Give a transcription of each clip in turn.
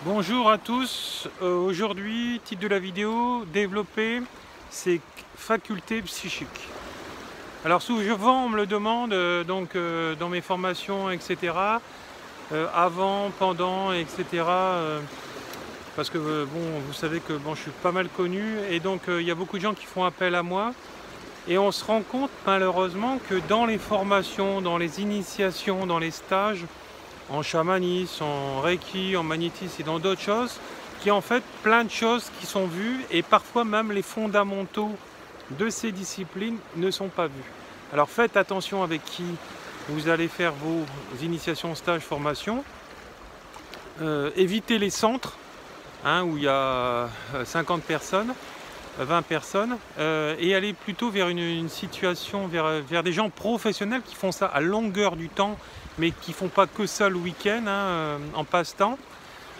Bonjour à tous, aujourd'hui, titre de la vidéo, développer ses facultés psychiques. Alors souvent on me le demande dans mes formations, etc. Avant, pendant, etc. Parce que bon, vous savez que bon, je suis pas mal connu et donc il y a beaucoup de gens qui font appel à moi. Et on se rend compte malheureusement que dans les formations, dans les initiations, dans les stages, en chamanisme, en reiki, en magnétisme et dans d'autres choses, qu'il y a en fait plein de choses qui sont vues et parfois même les fondamentaux de ces disciplines ne sont pas vus. Alors faites attention avec qui vous allez faire vos initiations, stages, formations. Évitez les centres où il y a 50 personnes. 20 personnes et aller plutôt vers une situation, vers des gens professionnels qui font ça à longueur du temps, mais qui font pas que ça le week-end, en passe-temps.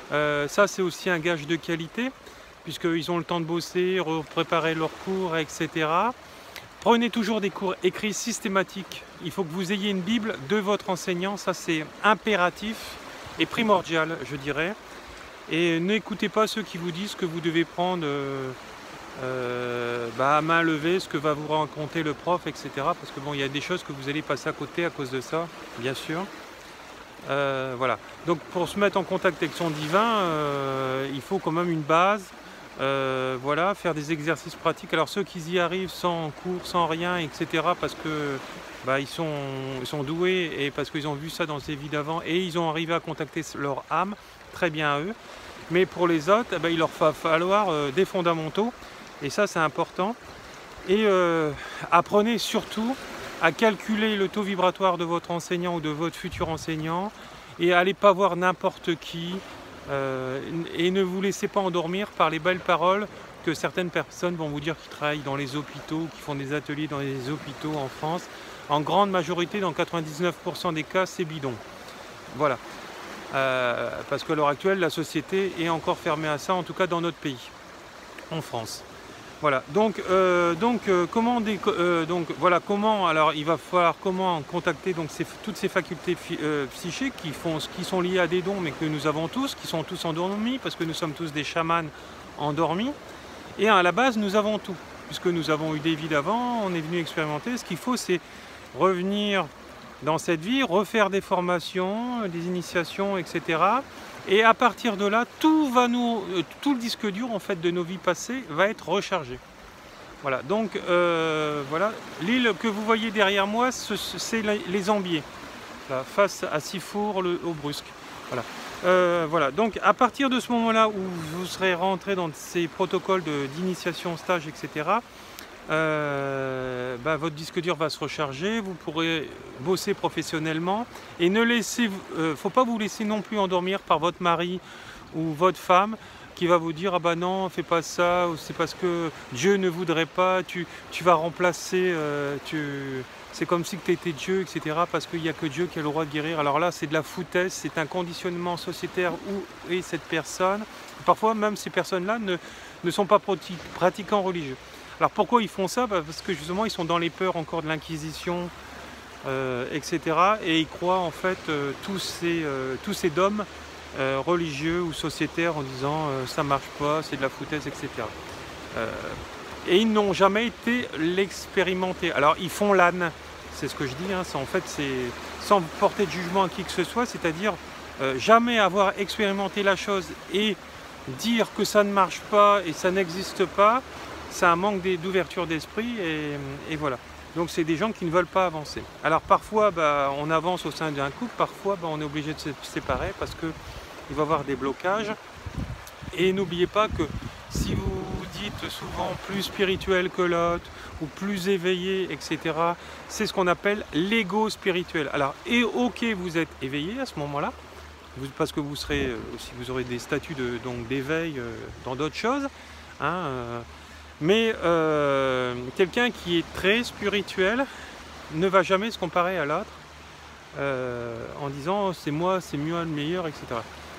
Ça c'est aussi un gage de qualité, puisqu'ils ont le temps de bosser, préparer leurs cours, etc. Prenez toujours des cours écrits systématiques. Il faut que vous ayez une Bible de votre enseignant, ça c'est impératif et primordial, je dirais. Et n'écoutez pas ceux qui vous disent que vous devez prendre à main levée ce que va vous raconter le prof, etc. Parce que bon, il y a des choses que vous allez passer à côté à cause de ça, bien sûr. Voilà. Donc pour se mettre en contact avec son divin, il faut quand même une base. Voilà, faire des exercices pratiques. Alors ceux qui y arrivent sans cours, sans rien, etc. Parce que ils sont doués et parce qu'ils ont vu ça dans ces vies d'avant et ils ont arrivé à contacter leur âme, très bien à eux. Mais pour les autres, il leur va falloir des fondamentaux. Et ça, c'est important. Et apprenez surtout à calculer le taux vibratoire de votre enseignant ou de votre futur enseignant. Et allez pas voir n'importe qui. Et ne vous laissez pas endormir par les belles paroles que certaines personnes vont vous dire qui travaillent dans les hôpitaux, qui font des ateliers dans les hôpitaux en France. En grande majorité, dans 99% des cas, c'est bidon. Voilà. Parce qu'à l'heure actuelle, la société est encore fermée à ça, en tout cas dans notre pays, en France. Voilà, donc comment alors il va falloir comment contacter donc toutes ces facultés psychiques qui sont liées à des dons mais que nous avons tous, qui sont tous endormis parce que nous sommes tous des chamans endormis. Et à la base nous avons tout, puisque nous avons eu des vies d'avant, on est venu expérimenter. Ce qu'il faut c'est revenir dans cette vie, refaire des formations, des initiations, etc. Et à partir de là, tout le disque dur en fait de nos vies passées va être rechargé. Voilà, donc voilà, l'île que vous voyez derrière moi, c'est les Ambiers, là, face à Sifour, au Brusque. Voilà. Voilà, donc à partir de ce moment-là où vous serez rentré dans ces protocoles d'initiation, stage, etc., votre disque dur va se recharger, vous pourrez bosser professionnellement et faut pas vous laisser non plus endormir par votre mari ou votre femme qui va vous dire ah bah non fais pas ça, ou c'est parce que Dieu ne voudrait pas, tu vas remplacer, c'est comme si tu étais Dieu, etc. parce qu'il n'y a que Dieu qui a le droit de guérir. Alors là c'est de la foutaise, c'est un conditionnement sociétaire où est cette personne. Parfois même ces personnes-là ne sont pas pratiquants religieux. Alors pourquoi ils font ça? Parce que justement ils sont dans les peurs encore de l'Inquisition, etc. Et ils croient en fait tous ces dogmes religieux ou sociétaires en disant ça marche pas, c'est de la foutaise, etc. Et ils n'ont jamais été l'expérimenter. Alors ils font l'âne, c'est ce que je dis, en fait c'est sans porter de jugement à qui que ce soit, c'est-à-dire jamais avoir expérimenté la chose et dire que ça ne marche pas et ça n'existe pas. C'est un manque d'ouverture d'esprit et voilà. Donc c'est des gens qui ne veulent pas avancer. Alors parfois on avance au sein d'un couple, parfois on est obligé de se séparer parce qu'il va y avoir des blocages. Et n'oubliez pas que si vous vous dites souvent plus spirituel que l'autre ou plus éveillé, etc., c'est ce qu'on appelle l'ego spirituel. Alors ok, vous êtes éveillé à ce moment-là, parce que vous aurez des statuts d'éveil dans d'autres choses. Mais quelqu'un qui est très spirituel ne va jamais se comparer à l'autre en disant c'est moi, c'est mieux, le meilleur, etc.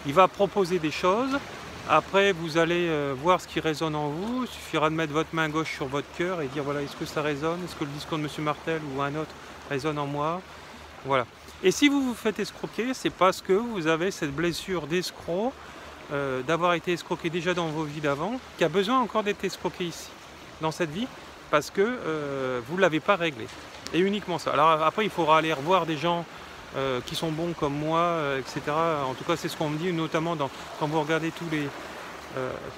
Il va proposer des choses, après vous allez voir ce qui résonne en vous, il suffira de mettre votre main gauche sur votre cœur et dire voilà, est-ce que ça résonne, est-ce que le discours de M. Martel ou un autre résonne en moi, voilà. Et si vous vous faites escroquer, c'est parce que vous avez cette blessure d'escroc d'avoir été escroqué déjà dans vos vies d'avant, qui a besoin encore d'être escroqué ici, dans cette vie, parce que vous ne l'avez pas réglé. Et uniquement ça. Alors après, il faudra aller revoir des gens qui sont bons comme moi, etc. En tout cas, c'est ce qu'on me dit, notamment quand vous regardez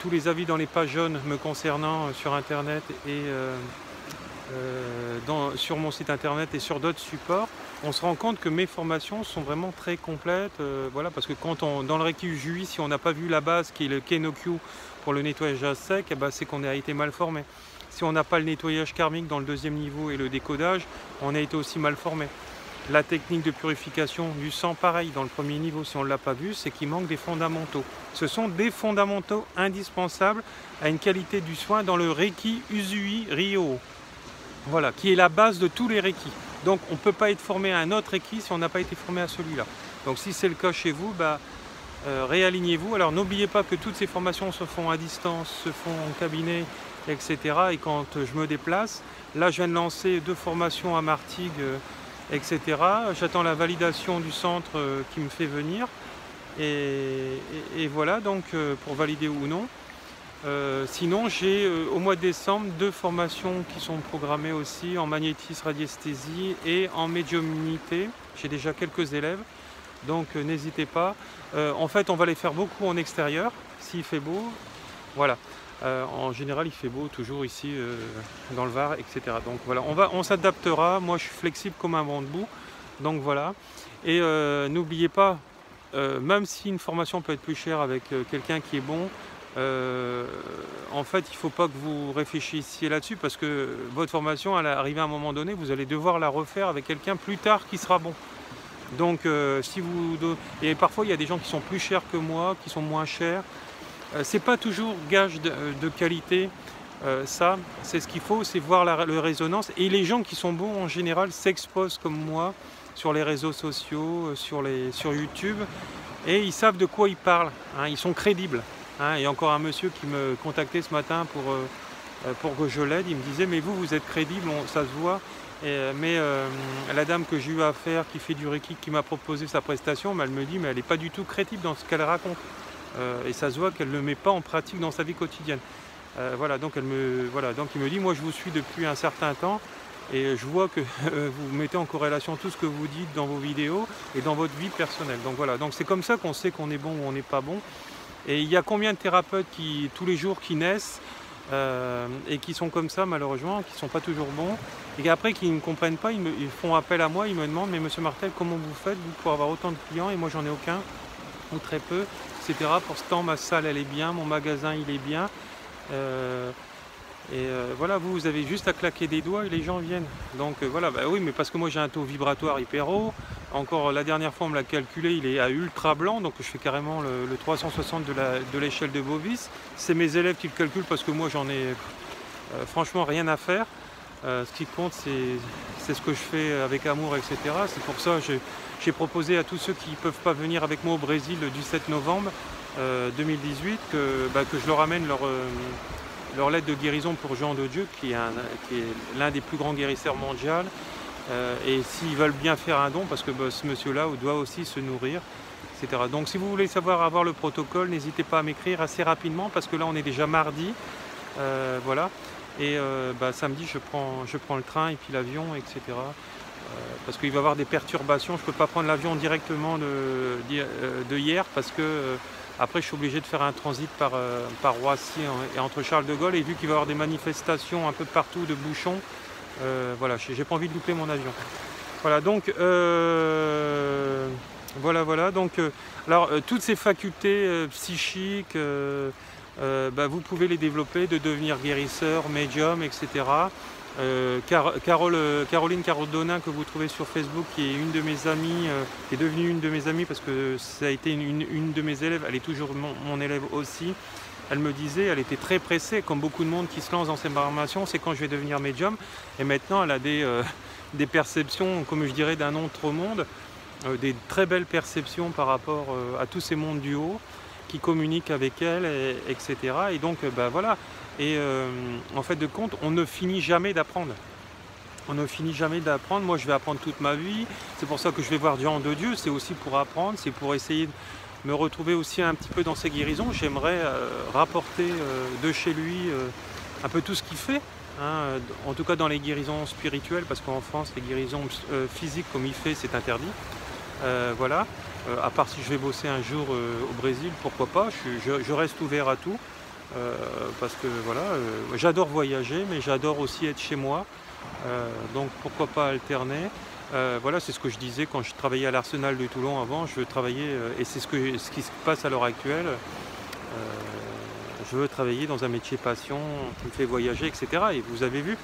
tous les avis dans les pages jaunes me concernant sur Internet et sur mon site Internet et sur d'autres supports. On se rend compte que mes formations sont vraiment très complètes, voilà, parce que dans le Reiki Usui, si on n'a pas vu la base qui est le Kenokyu pour le nettoyage à sec, eh ben, c'est qu'on a été mal formé. Si on n'a pas le nettoyage karmique dans le deuxième niveau et le décodage, on a été aussi mal formé. La technique de purification du sang, pareil, dans le premier niveau, si on ne l'a pas vu, c'est qu'il manque des fondamentaux. Ce sont des fondamentaux indispensables à une qualité du soin dans le Reiki Usui Ryo. Voilà, qui est la base de tous les Reiki. Donc on ne peut pas être formé à un autre Reiki si on n'a pas été formé à celui-là. Donc si c'est le cas chez vous, réalignez-vous. Alors n'oubliez pas que toutes ces formations se font à distance, se font en cabinet, etc. Et quand je me déplace, là je viens de lancer 2 formations à Martigues, etc. J'attends la validation du centre qui me fait venir. Et voilà, donc pour valider ou non. Sinon, j'ai au mois de décembre 2 formations qui sont programmées aussi en magnétisme, radiesthésie et en médiumnité. J'ai déjà quelques élèves, donc n'hésitez pas. En fait, on va les faire beaucoup en extérieur, s'il fait beau. Voilà. En général, il fait beau toujours ici dans le Var, etc. Donc voilà, on s'adaptera. Moi, je suis flexible comme un vent debout. Donc voilà. Et n'oubliez pas, même si une formation peut être plus chère avec quelqu'un qui est bon, en fait, il ne faut pas que vous réfléchissiez là-dessus parce que votre formation, elle arrive à un moment donné, vous allez devoir la refaire avec quelqu'un plus tard qui sera bon. Donc, et parfois, il y a des gens qui sont plus chers que moi, qui sont moins chers. C'est pas toujours gage de qualité. Ça, c'est ce qu'il faut, c'est voir la résonance. Et les gens qui sont bons, en général, s'exposent comme moi sur les réseaux sociaux, sur YouTube, et ils savent de quoi ils parlent. Hein, ils sont crédibles. Hein, il y a encore un monsieur qui me contactait ce matin pour que je l'aide. Il me disait, mais vous êtes crédible, ça se voit. Mais la dame que j'ai eu à faire, qui fait du Reiki, qui m'a proposé sa prestation, elle me dit, mais elle n'est pas du tout crédible dans ce qu'elle raconte. Et ça se voit qu'elle ne le met pas en pratique dans sa vie quotidienne. Voilà, donc il me dit, moi je vous suis depuis un certain temps, et je vois que vous mettez en corrélation tout ce que vous dites dans vos vidéos et dans votre vie personnelle. Donc voilà, donc c'est comme ça qu'on sait qu'on est bon ou on n'est pas bon. Et il y a combien de thérapeutes qui, tous les jours, qui naissent et qui sont comme ça malheureusement, qui ne sont pas toujours bons, et après qui ne comprennent pas, ils font appel à moi, ils me demandent, mais monsieur Martel, comment vous faites vous pour avoir autant de clients et moi j'en ai aucun, ou très peu, etc. Pour ce temps, ma salle elle est bien, mon magasin il est bien. Voilà, vous avez juste à claquer des doigts et les gens viennent. Donc voilà, oui, mais parce que moi j'ai un taux vibratoire hyper haut. Encore la dernière fois on me l'a calculé, il est à ultra blanc, donc je fais carrément le 360 de l'échelle de Bovis. C'est mes élèves qui le calculent parce que moi j'en ai franchement rien à faire. Ce qui compte c'est ce que je fais avec amour, etc. C'est pour ça que j'ai proposé à tous ceux qui ne peuvent pas venir avec moi au Brésil le 17 novembre 2018 que je leur amène leur lettre de guérison pour Jean de Dieu, qui est l'un des plus grands guérisseurs mondiaux. Et s'ils veulent bien faire un don, parce que ce monsieur-là doit aussi se nourrir, etc. Donc si vous voulez avoir le protocole, n'hésitez pas à m'écrire assez rapidement, parce que là on est déjà mardi, voilà. Et samedi je prends le train et puis l'avion, etc. Parce qu'il va y avoir des perturbations, je ne peux pas prendre l'avion directement de hier, parce que après je suis obligé de faire un transit par Roissy et entre Charles de Gaulle, et vu qu'il va y avoir des manifestations un peu partout de bouchons, voilà, j'ai pas envie de louper mon avion. Voilà, donc voilà. Donc, alors toutes ces facultés psychiques, vous pouvez les développer, de devenir guérisseur, médium, etc. Caroline Carodonin, que vous trouvez sur Facebook, qui est une de mes amies, qui est devenue une de mes amies parce que ça a été une de mes élèves, elle est toujours mon élève aussi. Elle me disait, elle était très pressée, comme beaucoup de monde qui se lance dans ces formations, c'est quand je vais devenir médium. Et maintenant, elle a des perceptions, comme je dirais, d'un autre monde, des très belles perceptions par rapport à tous ces mondes du haut qui communiquent avec elle, etc. Et donc, voilà. Et en fait de compte, on ne finit jamais d'apprendre. On ne finit jamais d'apprendre. Moi, je vais apprendre toute ma vie. C'est pour ça que je vais voir Jean de Dieu. C'est aussi pour apprendre. C'est pour essayer me retrouver aussi un petit peu dans ses guérisons. J'aimerais rapporter de chez lui un peu tout ce qu'il fait, hein, en tout cas dans les guérisons spirituelles, parce qu'en France, les guérisons physiques comme il fait, c'est interdit. Voilà. À part si je vais bosser un jour au Brésil, pourquoi pas, je reste ouvert à tout. Parce que voilà, j'adore voyager, mais j'adore aussi être chez moi. Donc pourquoi pas alterner. Voilà, c'est ce que je disais quand je travaillais à l'Arsenal de Toulon avant. Je veux travailler, et c'est ce qui se passe à l'heure actuelle. Je veux travailler dans un métier passion qui me fait voyager, etc. Et vous avez vu,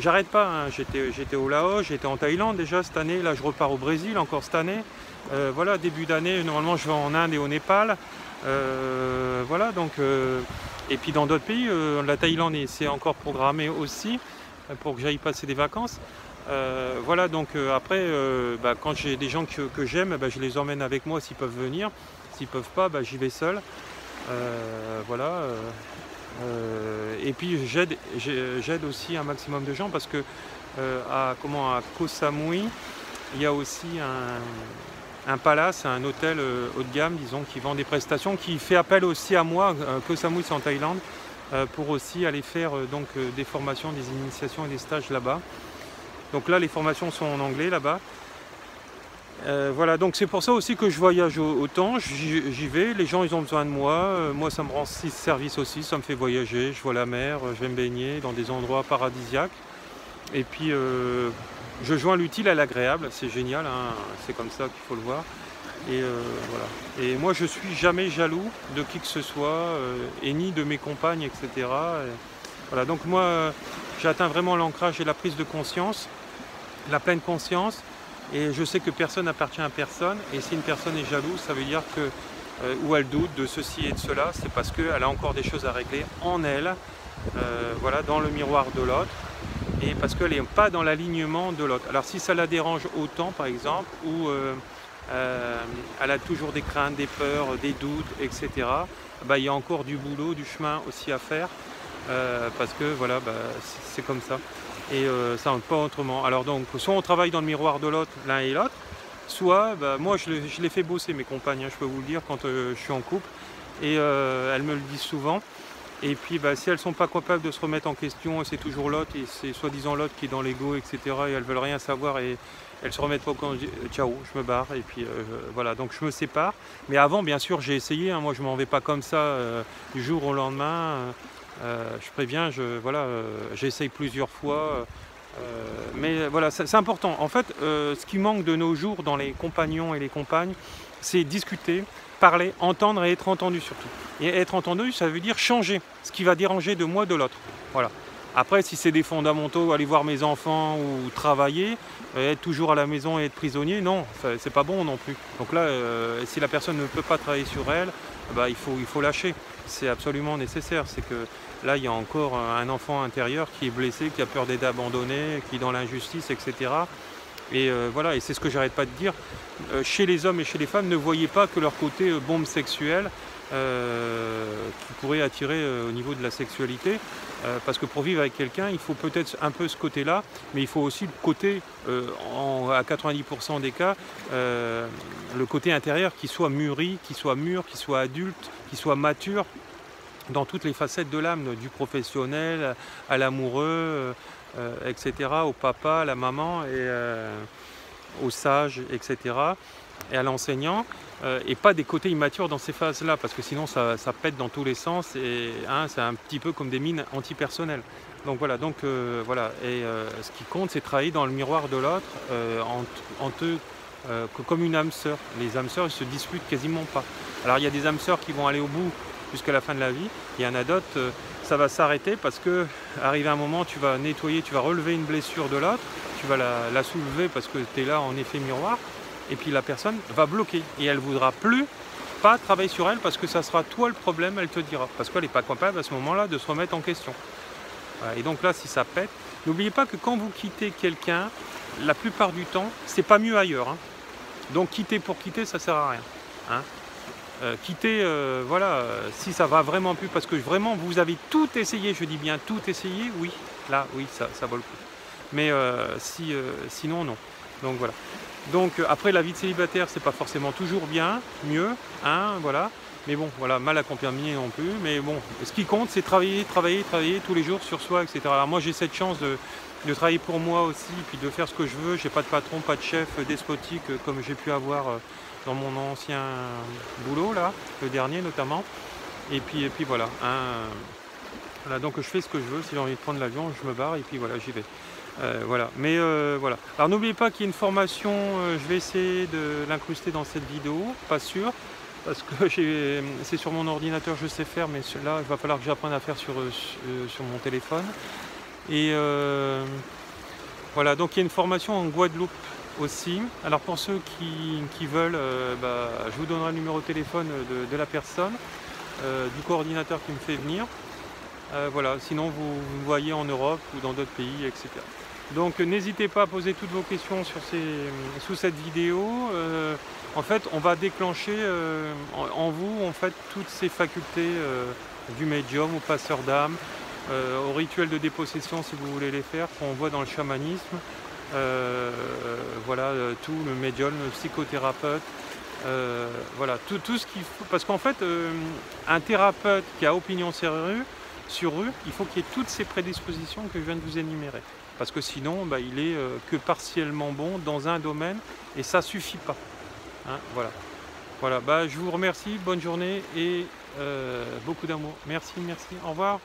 j'arrête pas, hein. J'étais au Laos, j'étais en Thaïlande déjà cette année, là je repars au Brésil encore cette année. Voilà, début d'année, normalement je vais en Inde et au Népal. Voilà, donc, et puis dans d'autres pays, la Thaïlande c'est encore programmé aussi pour que j'aille passer des vacances. Voilà, donc après, quand j'ai des gens que j'aime, je les emmène avec moi s'ils peuvent venir. S'ils peuvent pas, j'y vais seul. Voilà. Et puis j'aide aussi un maximum de gens parce que à Koh Samui, il y a aussi un palace, un hôtel haut de gamme, disons, qui vend des prestations, qui fait appel aussi à moi, Koh Samui c'est en Thaïlande, pour aussi aller faire des formations, des initiations et des stages là-bas. Donc là, les formations sont en anglais là-bas. Voilà, donc c'est pour ça aussi que je voyage autant, j'y vais, les gens ils ont besoin de moi, moi ça me rend service aussi, ça me fait voyager, je vois la mer, je vais me baigner dans des endroits paradisiaques. Et puis je joins l'utile à l'agréable, c'est génial, hein, c'est comme ça qu'il faut le voir. Et voilà. Et moi je suis jamais jaloux de qui que ce soit, et ni de mes compagnes, etc. Et voilà, donc moi j'ai atteint vraiment l'ancrage et la prise de conscience, la pleine conscience. Et je sais que personne n'appartient à personne, et si une personne est jalouse, ça veut dire que, ou elle doute de ceci et de cela, c'est parce qu'elle a encore des choses à régler en elle, voilà, dans le miroir de l'autre, et parce qu'elle n'est pas dans l'alignement de l'autre. Alors si ça la dérange autant, par exemple, ou elle a toujours des craintes, des peurs, des doutes, etc., il y a encore du boulot, du chemin aussi à faire, parce que voilà, c'est comme ça. Et ça ne va pas autrement. Alors donc, soit on travaille dans le miroir de l'autre, l'un et l'autre, soit, moi je les fais bosser, mes compagnes, hein, je peux vous le dire, quand je suis en couple, et elles me le disent souvent. Et puis si elles ne sont pas capables de se remettre en question, c'est toujours l'autre, et c'est soi-disant l'autre qui est dans l'ego, etc., et elles veulent rien savoir, et elles se remettent pas quand je dis ciao, je me barre, et puis voilà, donc je me sépare. Mais avant, bien sûr, j'ai essayé, hein, moi je m'en vais pas comme ça du jour au lendemain. Je préviens, j'essaye plusieurs fois, mais voilà, c'est important. En fait, ce qui manque de nos jours dans les compagnons et les compagnes, c'est discuter, parler, entendre et être entendu surtout. Et être entendu, ça veut dire changer ce qui va déranger de moi de l'autre. Voilà. Après, si c'est des fondamentaux, aller voir mes enfants ou travailler, être toujours à la maison et être prisonnier, non, c'est pas bon non plus. Donc là, si la personne ne peut pas travailler sur elle, il faut lâcher. C'est absolument nécessaire. C'est que là, il y a encore un enfant intérieur qui est blessé, qui a peur d'être abandonné, qui est dans l'injustice, etc. Et voilà, et c'est ce que j'arrête pas de dire. Chez les hommes et chez les femmes, ne voyez pas que leur côté bombe sexuelle qui pourrait attirer au niveau de la sexualité. Parce que pour vivre avec quelqu'un, il faut peut-être un peu ce côté-là, mais il faut aussi le côté, à 90% des cas, le côté intérieur qui soit mûri, qui soit mûr, qui soit adulte, qui soit mature dans toutes les facettes de l'âme, du professionnel à l'amoureux, etc., au papa, à la maman, et au sage, etc., et à l'enseignant. Et pas des côtés immatures dans ces phases-là, parce que sinon ça pète dans tous les sens, et c'est un petit peu comme des mines antipersonnelles. Donc voilà, voilà. Et ce qui compte, c'est travailler dans le miroir de l'autre, entre eux, comme une âme sœur. Les âmes sœurs, ils se disputent quasiment pas. Alors il y a des âmes sœurs qui vont aller au bout jusqu'à la fin de la vie, il y en a d'autres, ça va s'arrêter parce que, arrivé à un moment, tu vas nettoyer, tu vas relever une blessure de l'autre, tu vas la soulever parce que tu es là en effet miroir. Et puis la personne va bloquer et elle ne voudra plus pas travailler sur elle parce que ça sera toi le problème, elle te dira. Parce qu'elle n'est pas capable à ce moment-là de se remettre en question. Voilà. Et donc là, si ça pète, n'oubliez pas que quand vous quittez quelqu'un, la plupart du temps, c'est pas mieux ailleurs. Hein. Donc quitter pour quitter, ça sert à rien. Hein. Quitter, voilà, si ça va vraiment plus, parce que vraiment vous avez tout essayé, je dis bien tout essayé, oui, là, oui, ça vaut le coup. Mais sinon, non. Donc voilà. Donc après, la vie de célibataire, c'est pas forcément toujours bien, mieux, hein, voilà. Mais bon, voilà, mal accompagné non plus. Mais bon, ce qui compte, c'est travailler, travailler, travailler tous les jours sur soi, etc. Alors moi, j'ai cette chance de travailler pour moi aussi, puis de faire ce que je veux. J'ai pas de patron, pas de chef despotique comme j'ai pu avoir dans mon ancien boulot, là, le dernier notamment. Et puis voilà, hein, voilà, donc je fais ce que je veux. Si j'ai envie de prendre l'avion, je me barre et puis voilà, j'y vais. Voilà, mais voilà. Alors n'oubliez pas qu'il y a une formation, je vais essayer de l'incruster dans cette vidéo, pas sûr, parce que c'est sur mon ordinateur, je sais faire, mais là, il va falloir que j'apprenne à faire sur mon téléphone. Et voilà, donc il y a une formation en Guadeloupe aussi. Alors pour ceux qui veulent, je vous donnerai le numéro de téléphone de la personne, du coordinateur qui me fait venir. Voilà, sinon vous voyez en Europe ou dans d'autres pays, etc. Donc n'hésitez pas à poser toutes vos questions sous cette vidéo. En fait, on va déclencher en vous en fait, toutes ces facultés du médium, au passeur d'âme, au rituel de dépossession si vous voulez les faire, qu'on voit dans le chamanisme. Voilà, tout le médium, le psychothérapeute. Voilà, tout ce qu'il faut. Parce qu'en fait, un thérapeute qui a opinion sur eux, il faut qu'il y ait toutes ces prédispositions que je viens de vous énumérer. Parce que sinon, il est que partiellement bon dans un domaine et ça ne suffit pas. Hein, voilà. Voilà, je vous remercie, bonne journée et beaucoup d'amour. Merci, merci, au revoir.